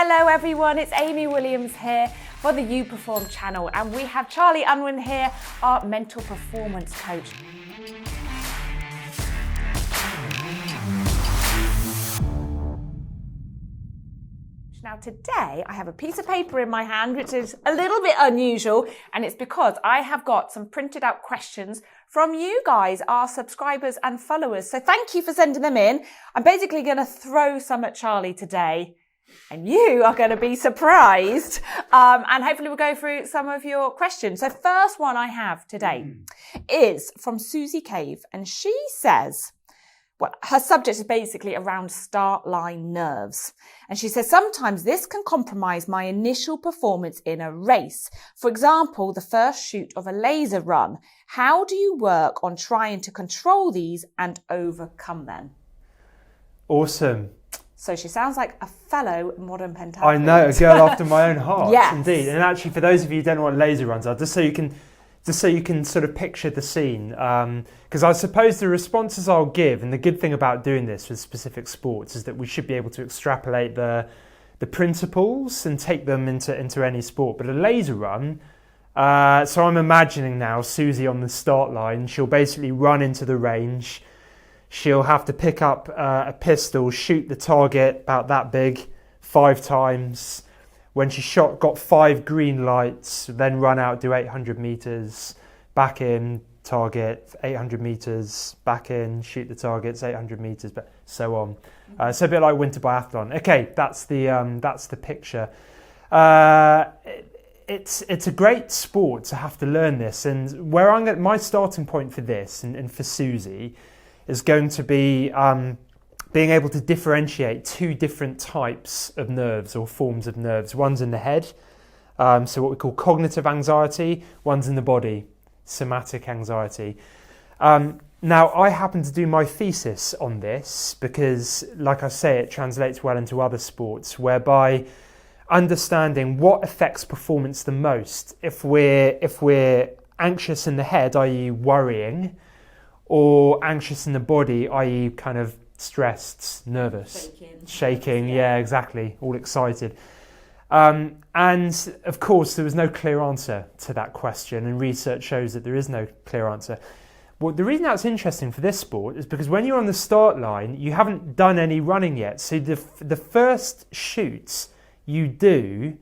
Hello everyone, it's Amy Williams here for the You Perform channel, and we have Charlie Unwin here, our mental performance coach. Now today I have a piece of paper in my hand which is a little bit unusual, and it's because I have got some printed out questions from you guys, our subscribers and followers. So thank you for sending them in. I'm basically going to throw some at Charlie today, and you are going to be surprised. And hopefully we'll go through some of your questions. So first one I have today is from Susie Cave, and she says, well, her subject is basically around start line nerves. And she says, sometimes this can compromise my initial performance in a race. For example, the first shoot of a laser run. How do you work on trying to control these and overcome them? Awesome. So she sounds like a fellow modern pentathlete. I know, a girl after my own heart. Yes. Indeed. And actually, for those of you who don't know what laser runs are, just so you can sort of picture the scene, because I suppose the responses I'll give, and the good thing about doing this with specific sports is that we should be able to extrapolate the principles and take them into any sport. But a laser run, so I'm imagining now Susie on the start line. She'll basically run into the range. She'll have to pick up a pistol, shoot the target about that big 5 times. When she got 5 green lights, then run out, do 800 meters, back in, target, 800 meters, back in, shoot the targets, 800 meters, but so on. So a bit like winter biathlon. Okay, that's the picture. It's a great sport to have to learn this, and my starting point for this and for Susie is going to be being able to differentiate 2 different types of nerves or forms of nerves. One's in the head, so what we call cognitive anxiety. One's in the body, somatic anxiety. Now, I happen to do my thesis on this because, like I say, it translates well into other sports, whereby understanding what affects performance the most, if we're anxious in the head, i.e. worrying, or anxious in the body, i.e. kind of stressed, nervous, shaking, yeah, exactly, all excited. And of course, there was no clear answer to that question, and research shows that there is no clear answer. Well, the reason that's interesting for this sport is because when you're on the start line, you haven't done any running yet. So the first shoots you do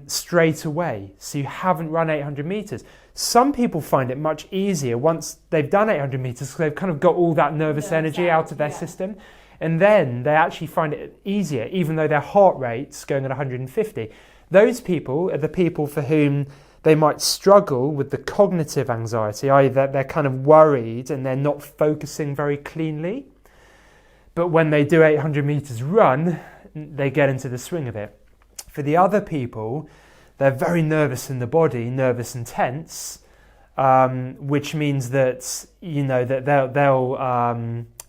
straight away. So you haven't run 800 meters. Some people find it much easier once they've done 800 meters because they've kind of got all that nervous energy out of their system. And then they actually find it easier, even though their heart rate's going at 150. Those people are the people for whom they might struggle with the cognitive anxiety, i.e. that they're kind of worried and they're not focusing very cleanly. But when they do 800 meters run, they get into the swing of it. For the other people, they're very nervous in the body, nervous and tense, which means that that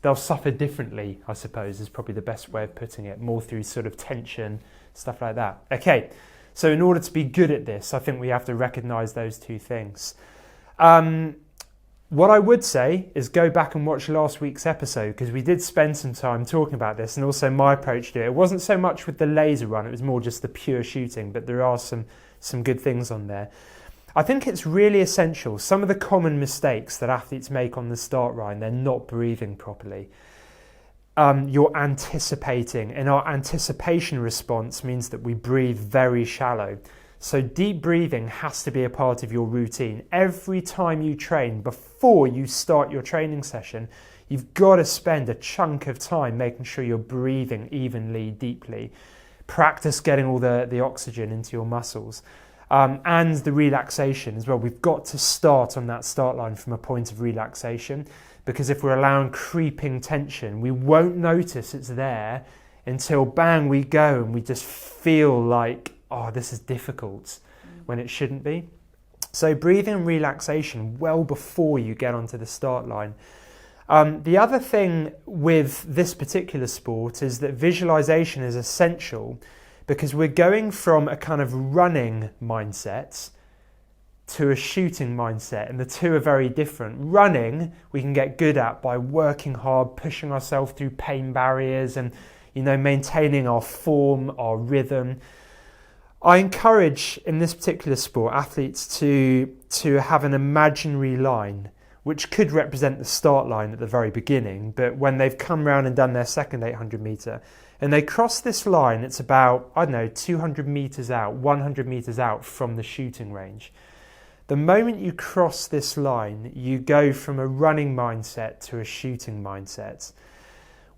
they'll suffer differently, I suppose, is probably the best way of putting it, more through sort of tension, stuff like that. Okay, so in order to be good at this, I think we have to recognise those 2 things. What I would say is go back and watch last week's episode, because we did spend some time talking about this, and also my approach to it. It wasn't so much with the laser run, it was more just the pure shooting, but there are some good things on there. I think it's really essential. Some of the common mistakes that athletes make on the start line, they're not breathing properly. You're anticipating, and our anticipation response means that we breathe very shallow. So deep breathing has to be a part of your routine. Every time you train, before you start your training session, you've got to spend a chunk of time making sure you're breathing evenly, deeply. Practice getting all the oxygen into your muscles. And the relaxation as well. We've got to start on that start line from a point of relaxation, because if we're allowing creeping tension, we won't notice it's there until bang, we go and we just feel like, oh, this is difficult, when it shouldn't be. So breathing and relaxation well before you get onto the start line. The other thing with this particular sport is that visualization is essential, because we're going from a kind of running mindset to a shooting mindset, and the 2 are very different. Running we can get good at by working hard, pushing ourselves through pain barriers, and maintaining our form, our rhythm. I encourage in this particular sport athletes to have an imaginary line, which could represent the start line at the very beginning, but when they've come round and done their second 800 metre and they cross this line, it's about, 200 metres out, 100 metres out from the shooting range. The moment you cross this line, you go from a running mindset to a shooting mindset.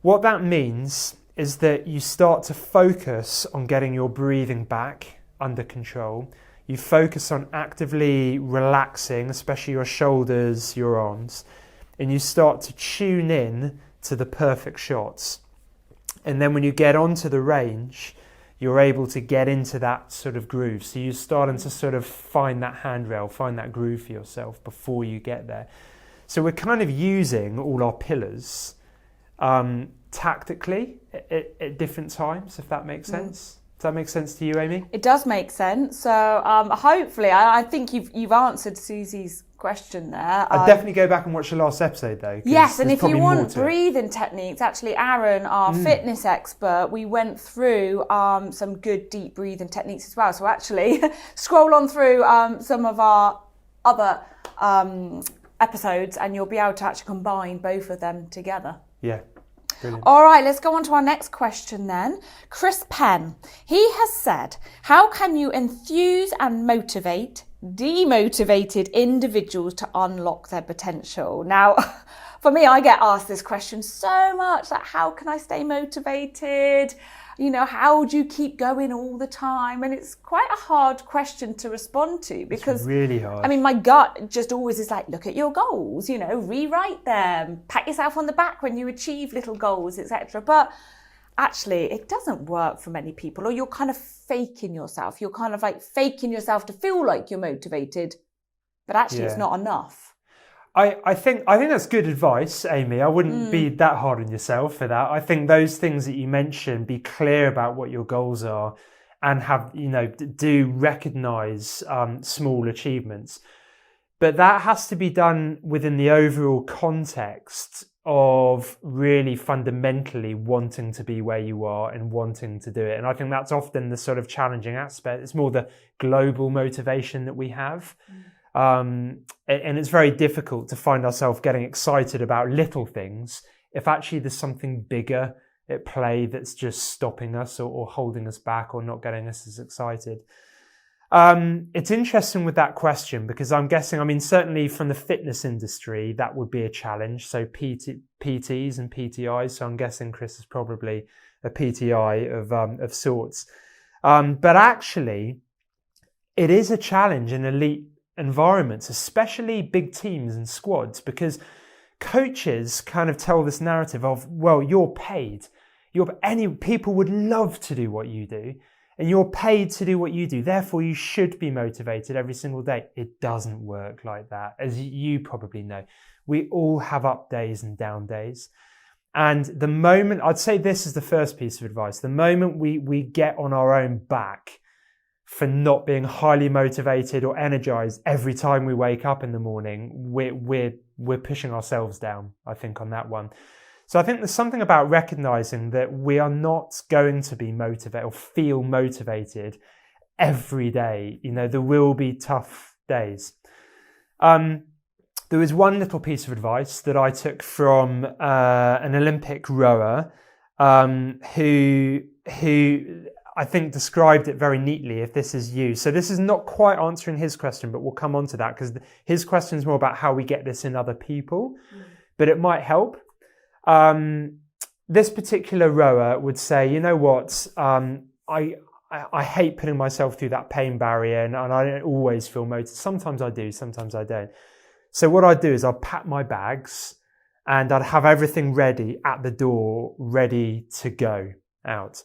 What that means is that you start to focus on getting your breathing back under control. You focus on actively relaxing, especially your shoulders, your arms, and you start to tune in to the perfect shots. And then when you get onto the range, you're able to get into that sort of groove. So you're starting to sort of find that handrail, find that groove for yourself before you get there. So we're kind of using all our pillars tactically at different times, if that makes sense. Does that make sense to you, Amy? It does make sense. So hopefully, I think you've answered Susie's question there. I'd definitely go back and watch the last episode though. Yes, and if you want breathing techniques, actually Aaron, our fitness expert, we went through some good deep breathing techniques as well. So actually scroll on through some of our other episodes and you'll be able to actually combine both of them together. Yeah. Brilliant. All right, let's go on to our next question then. Chris Penn, he has said, how can you enthuse and motivate demotivated individuals to unlock their potential? Now, for me, I get asked this question so much, like how can I stay motivated? How do you keep going all the time? And it's quite a hard question to respond to because it's really hard. I mean, my gut just always is like, look at your goals, rewrite them, pat yourself on the back when you achieve little goals, etc. But actually, it doesn't work for many people, or you're kind of faking yourself. You're kind of like faking yourself to feel like you're motivated, but actually it's not enough. I think that's good advice, Amy. I wouldn't be that hard on yourself for that. I think those things that you mentioned, be clear about what your goals are and have, do recognise small achievements. But that has to be done within the overall context of really fundamentally wanting to be where you are and wanting to do it. And I think that's often the sort of challenging aspect. It's more the global motivation that we have. And it's very difficult to find ourselves getting excited about little things if actually there's something bigger at play that's just stopping us or holding us back or not getting us as excited. It's interesting with that question because I'm guessing, certainly from the fitness industry, that would be a challenge. So PTs and PTIs. So I'm guessing Chris is probably a PTI of sorts. But actually, it is a challenge in elite environments, especially big teams and squads, because coaches kind of tell this narrative of, well, you're paid. People would love to do what you do, and you're paid to do what you do. Therefore, you should be motivated every single day. It doesn't work like that, as you probably know. We all have up days and down days. And the moment, I'd say this is the first piece of advice, the moment we get on our own back for not being highly motivated or energized every time we wake up in the morning, we're pushing ourselves down, I think, on that one. So I think there's something about recognizing that we are not going to be motivated or feel motivated every day. There will be tough days. There was one little piece of advice that I took from an Olympic rower who I think described it very neatly, if this is you. So this is not quite answering his question, but we'll come on to that because his question is more about how we get this in other people, but it might help. This particular rower would say, you know what, I hate putting myself through that pain barrier and I don't always feel motivated. Sometimes I do, sometimes I don't. So what I'd do is I'd pack my bags and I'd have everything ready at the door, ready to go out.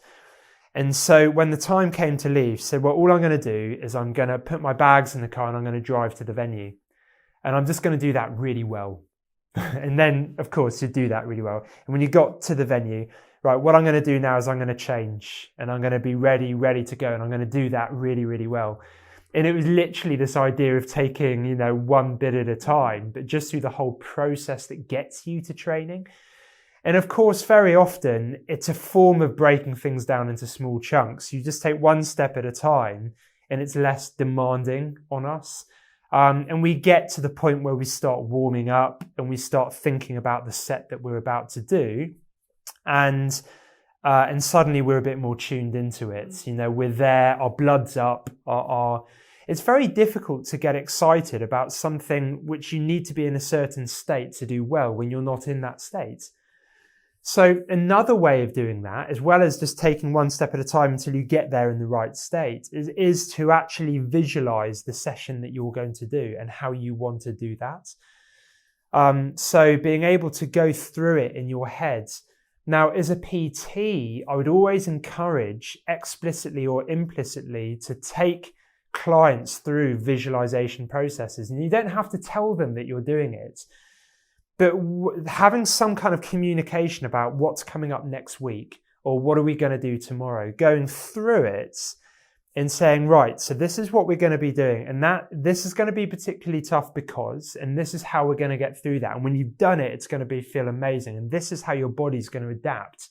And so when the time came to leave, so well, all I'm going to do is I'm going to put my bags in the car and I'm going to drive to the venue. And I'm just going to do that really well. And then, of course, you do that really well. And when you got to the venue, right, what I'm going to do now is I'm going to change and I'm going to be ready to go. And I'm going to do that really, really well. And it was literally this idea of taking, one bit at a time, but just through the whole process that gets you to training. And of course, very often it's a form of breaking things down into small chunks. You just take one step at a time and it's less demanding on us. And we get to the point where we start warming up and we start thinking about the set that we're about to do. And suddenly we're a bit more tuned into it. You know, we're there, our blood's up, it's very difficult to get excited about something which you need to be in a certain state to do well when you're not in that state. So another way of doing that, as well as just taking one step at a time until you get there in the right state, is to actually visualize the session that you're going to do and how you want to do that. So being able to go through it in your head. Now, as a PT, I would always encourage explicitly or implicitly to take clients through visualization processes. And you don't have to tell them that you're doing it. But having some kind of communication about what's coming up next week or what are we going to do tomorrow, going through it and saying, right, so this is what we're going to be doing. And this is going to be particularly tough because, and this is how we're going to get through that. And when you've done it, it's going to feel amazing. And this is how your body's going to adapt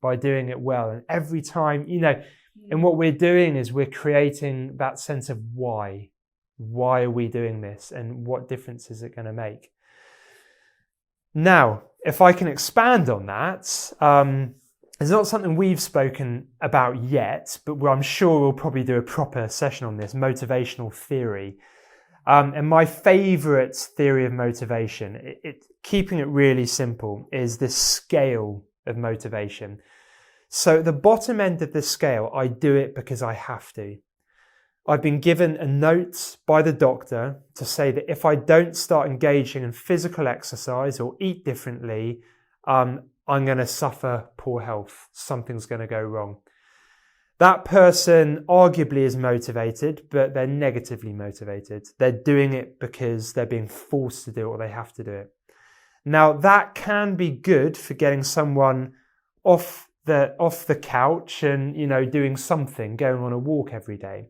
by doing it well. And every time, you know, and what we're doing is we're creating that sense of why. Why are we doing this? And what difference is it going to make? Now, if I can expand on that, it's not something we've spoken about yet, but I'm sure we'll probably do a proper session on this, motivational theory. And my favorite theory of motivation, keeping it really simple, is this scale of motivation. So at the bottom end of the scale, I do it because I have to. I've been given a note by the doctor to say that if I don't start engaging in physical exercise or eat differently, I'm going to suffer poor health. Something's going to go wrong. That person arguably is motivated, but they're negatively motivated. They're doing it because they're being forced to do it or they have to do it. Now, that can be good for getting someone off the couch and, you know, doing something, going on a walk every day.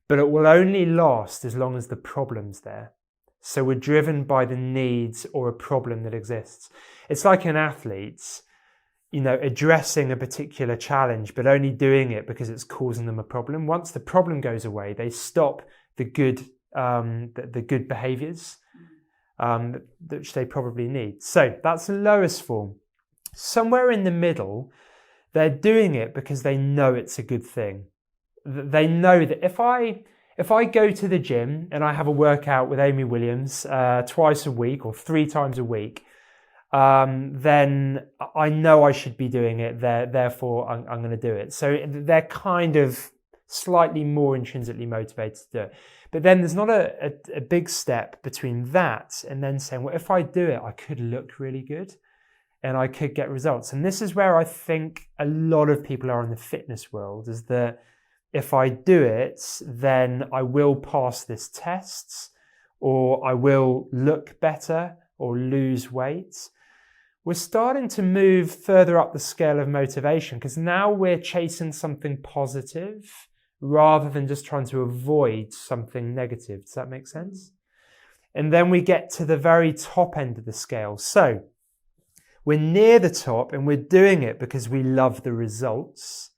But it will only last as long as the problem's there. So we're driven by the needs or a problem that exists. It's like an athlete, you know, addressing a particular challenge, but only doing it because it's causing them a problem. Once the problem goes away, they stop the good behaviors, which they probably need. So that's the lowest form. Somewhere in the middle, they're doing it because they know it's a good thing. They know that if I go to the gym and I have a workout with Amy Williams twice a week or 3 times a week, then I know I should be doing it. Therefore, I'm going to do it. So they're kind of slightly more intrinsically motivated to do it. But then there's not a big step between that and then saying, well, if I do it, I could look really good and I could get results. And this is where I think a lot of people are in the fitness world, is that if I do it, then I will pass this test, or I will look better or lose weight. We're starting to move further up the scale of motivation because now we're chasing something positive rather than just trying to avoid something negative. Does that make sense? And then we get to the very top end of the scale. So we're near the top and we're doing it because we love the results.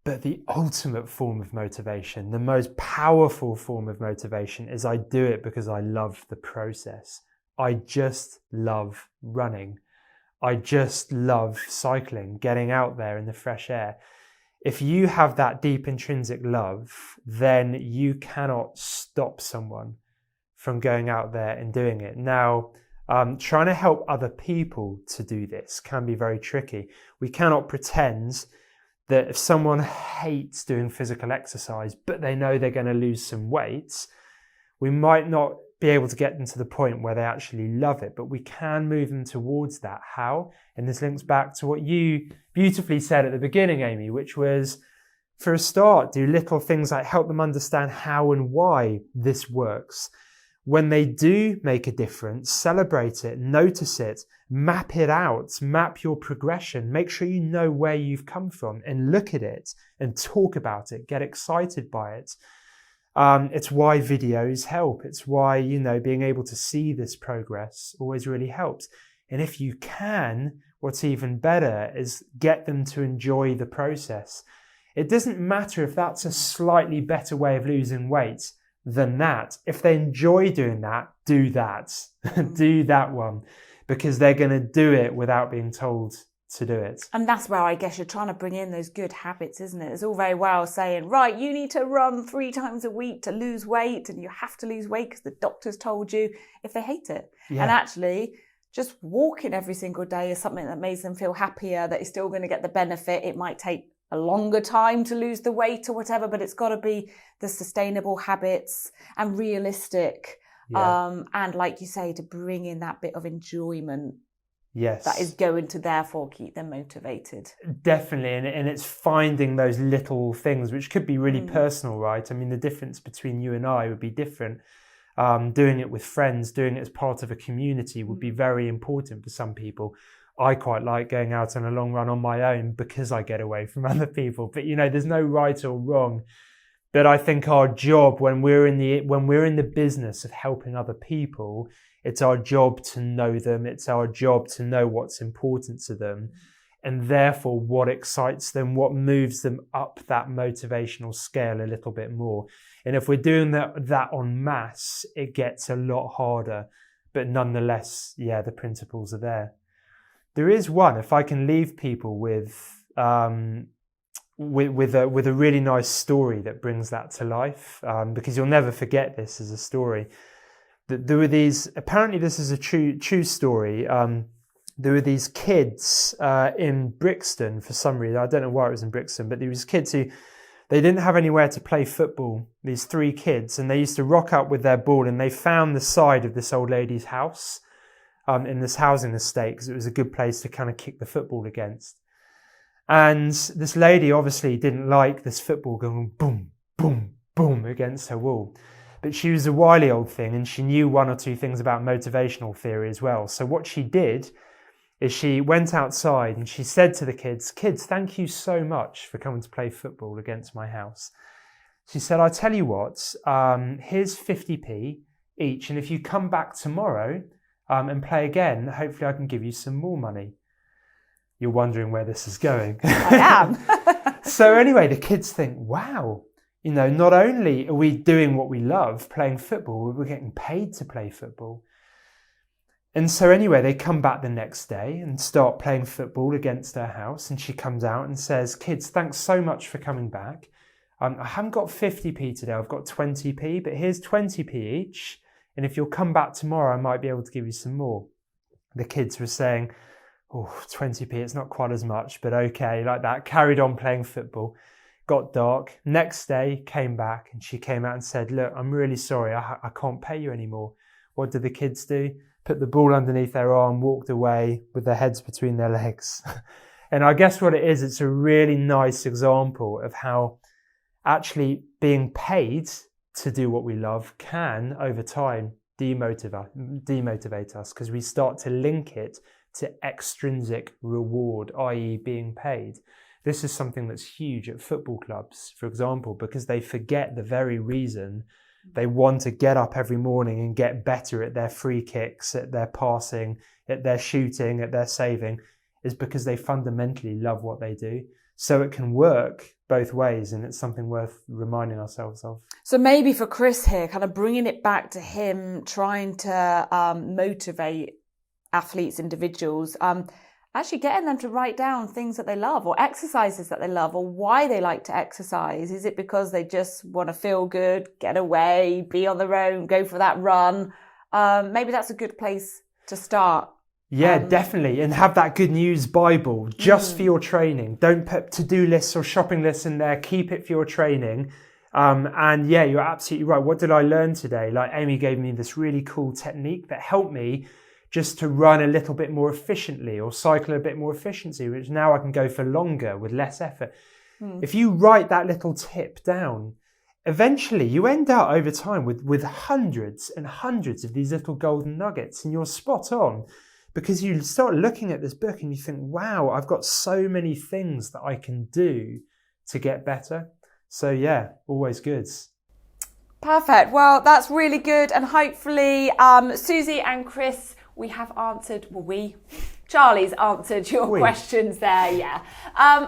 But the ultimate form of motivation, the most powerful form of motivation, is I do it because I love the process. I just love running. I just love cycling, getting out there in the fresh air. If you have that deep intrinsic love, then you cannot stop someone from going out there and doing it. Now, trying to help other people to do this can be very tricky. We cannot pretend that if someone hates doing physical exercise, but they know they're going to lose some weight, we might not be able to get them to the point where they actually love it, but we can move them towards that. How? And this links back to what you beautifully said at the beginning, Amy, which was, for a start, do little things like help them understand how and why this works. When they do make a difference, celebrate it, notice it, map it out, map your progression, make sure you know where you've come from and look at it and talk about it, get excited by it. It's why videos help. It's why, you know, being able to see this progress always really helps. And if you can, what's even better is get them to enjoy the process. It doesn't matter if that's a slightly better way of losing weight than that. If they enjoy doing that, do that. Do that one, because they're going to do it without being told to do it. And that's where I guess you're trying to bring in those good habits, isn't it? It's all very well saying, right, you need to run 3 times a week to lose weight, and you have to lose weight because the doctor's told you, if they hate it. Yeah. And actually, just walking every single day is something that makes them feel happier, that is still going to get the benefit. It might take a longer time to lose the weight or whatever, but it's got to be the sustainable habits and realistic. Yeah. And like you say, to bring in that bit of enjoyment. Yes. That is going to therefore keep them motivated. Definitely. And it's finding those little things, which could be really personal, right? I mean, the difference between you and I would be different. Doing it with friends, doing it as part of a community would be very important for some people. I quite like going out on a long run on my own because I get away from other people. But, there's no right or wrong. But I think our job when we're in the business of helping other people, it's our job to know them. It's our job to know what's important to them, and therefore what excites them, what moves them up that motivational scale a little bit more. And if we're doing that en masse, it gets a lot harder. But nonetheless, the principles are there. There is one, if I can leave people with a really nice story that brings that to life, because you'll never forget this as a story. There were these, apparently this is a true story. There were these kids in Brixton for some reason. I don't know why it was in Brixton, but there was kids who, they didn't have anywhere to play football, these 3 kids, and they used to rock up with their ball, and they found the side of this old lady's house in this housing estate because it was a good place to kind of kick the football against. And this lady obviously didn't like this football going boom, boom, boom against her wall. But she was a wily old thing, and she knew 1 or 2 things about motivational theory as well. So what she did is she went outside and she said to the kids, thank you so much for coming to play football against my house. She said, I tell you what, here's 50p each. And if you come back tomorrow and play again, hopefully I can give you some more money. You're wondering where this is going. I am. So anyway, the kids think, wow, not only are we doing what we love, playing football, we're getting paid to play football. And so anyway, they come back the next day and start playing football against her house. And she comes out and says, kids, thanks so much for coming back. I haven't got 50p today, I've got 20p, but here's 20p each. And if you'll come back tomorrow, I might be able to give you some more. The kids were saying, 20p, it's not quite as much, but okay, like that. Carried on playing football. Got dark. Next day, came back, and she came out and said, look, I'm really sorry, I can't pay you anymore. What did the kids do? Put the ball underneath their arm, walked away with their heads between their legs. And I guess what it is, it's a really nice example of how actually being paid to do what we love can, over time, demotivate us, because we start to link it to extrinsic reward, i.e. being paid. This is something that's huge at football clubs, for example, because they forget the very reason they want to get up every morning and get better at their free kicks, at their passing, at their shooting, at their saving, is because they fundamentally love what they do. So it can work both ways, and it's something worth reminding ourselves of. So maybe for Chris here, kind of bringing it back to him trying to motivate athletes, individuals, actually getting them to write down things that they love or exercises that they love or why they like to exercise. Is it because they just want to feel good, get away, be on their own, go for that run? Maybe that's a good place to start. Yeah, definitely. And have that good news Bible just for your training. Don't put to-do lists or shopping lists in there. Keep it for your training. And yeah, you're absolutely right. What did I learn today? Like Amy gave me this really cool technique that helped me just to run a little bit more efficiently or cycle a bit more efficiency, which now I can go for longer with less effort. If you write that little tip down, eventually you end up over time with hundreds and hundreds of these little golden nuggets, and you're spot on, because you start looking at this book and you think, wow, I've got so many things that I can do to get better. So yeah, always good. Perfect. Well, that's really good. And hopefully Susie and Chris, we have answered, Charlie's answered your Oui. questions there, yeah.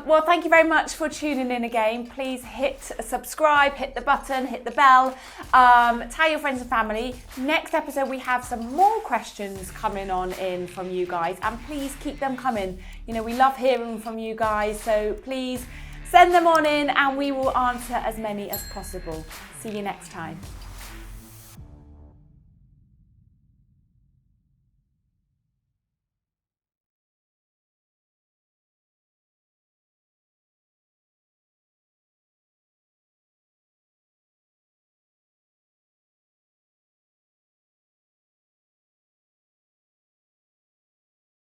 Well, thank you very much for tuning in again. Please hit subscribe, hit the button, hit the bell, tell your friends and family. Next episode, we have some more questions coming on in from you guys, and please keep them coming. You know, we love hearing from you guys, so please send them on in and we will answer as many as possible. See you next time.